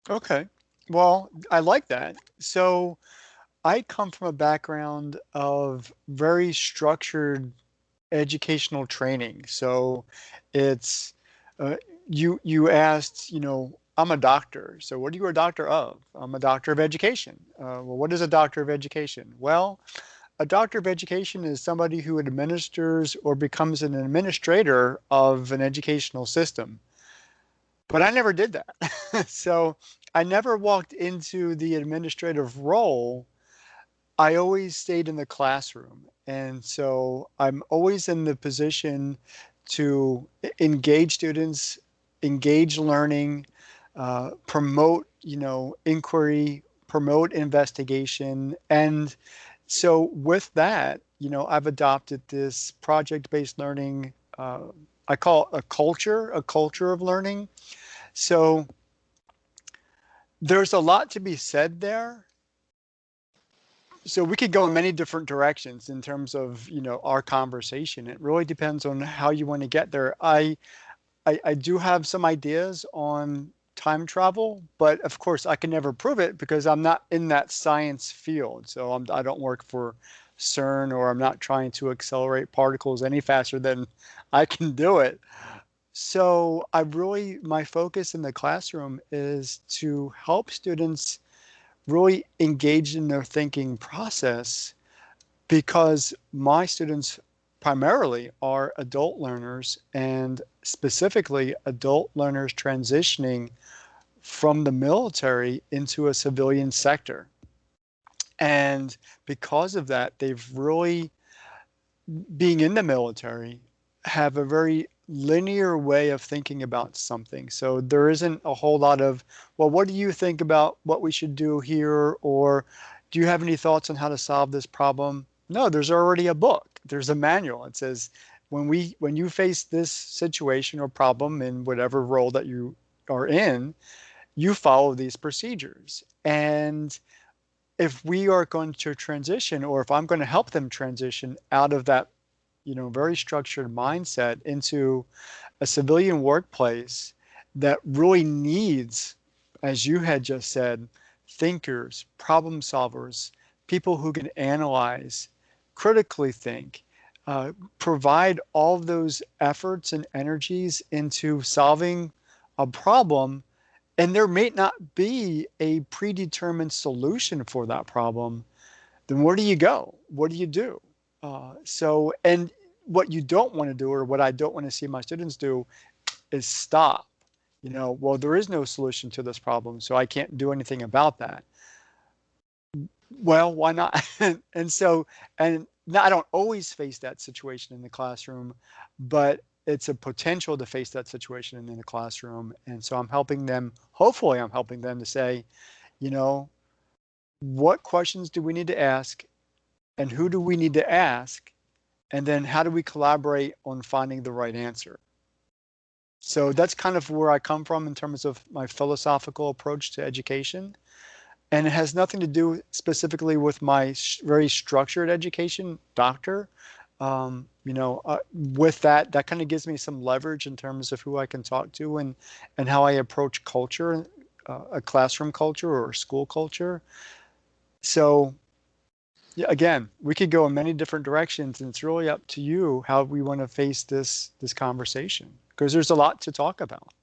Okay. Well, I like that. So I come from a background of very structured educational training. So it's uh, you asked, I'm a doctor. So what are you a doctor of? I'm a doctor of education. Well, what is a doctor of education? Well, a doctor of education is somebody who administers or becomes an administrator of an educational system. But I never did that. So I never walked into the administrative role. I always stayed in the classroom. And so I'm always in the position to engage students, engage learning, promote, inquiry, promote investigation. And so with that, I've adopted this project-based learning, I call it a culture of learning. So there's a lot to be said there. So we could go in many different directions in terms of, our conversation. It really depends on how you want to get there. I do have some ideas on time travel, but of course I can never prove it because I'm not in that science field. So I don't work for CERN, or I'm not trying to accelerate particles any faster than I can do it. So my focus in the classroom is to help students really engage in their thinking process, because my students primarily are adult learners, and specifically adult learners transitioning from the military into a civilian sector. And because of that, they've really, being in the military, have a very linear way of thinking about something. So there isn't a whole lot of, well, what do you think about what we should do here? Or do you have any thoughts on how to solve this problem? No, there's already a book. There's a manual. It says, when you face this situation or problem in whatever role that you are in, you follow these procedures. And if we are going to transition, or if I'm going to help them transition out of that, very structured mindset into a civilian workplace that really needs, as you had just said, thinkers, problem solvers, people who can analyze, critically think, provide all of those efforts and energies into solving a problem, and there may not be a predetermined solution for that problem, then where do you go? What do you do? And what you don't want to do, or what I don't want to see my students do, is stop. Well, there is no solution to this problem, so I can't do anything about that. Well, why not? And so, and now I don't always face that situation in the classroom, but it's a potential to face that situation in the classroom. And so I'm helping them, hopefully I'm helping them to say, you know, what questions do we need to ask, and who do we need to ask? And then how do we collaborate on finding the right answer? So that's kind of where I come from in terms of my philosophical approach to education. And it has nothing to do specifically with my very structured education doctor. With that, that kind of gives me some leverage in terms of who I can talk to, and how I approach culture, a classroom culture or a school culture. So yeah, again, we could go in many different directions, and it's really up to you how we want to face this conversation, because there's a lot to talk about.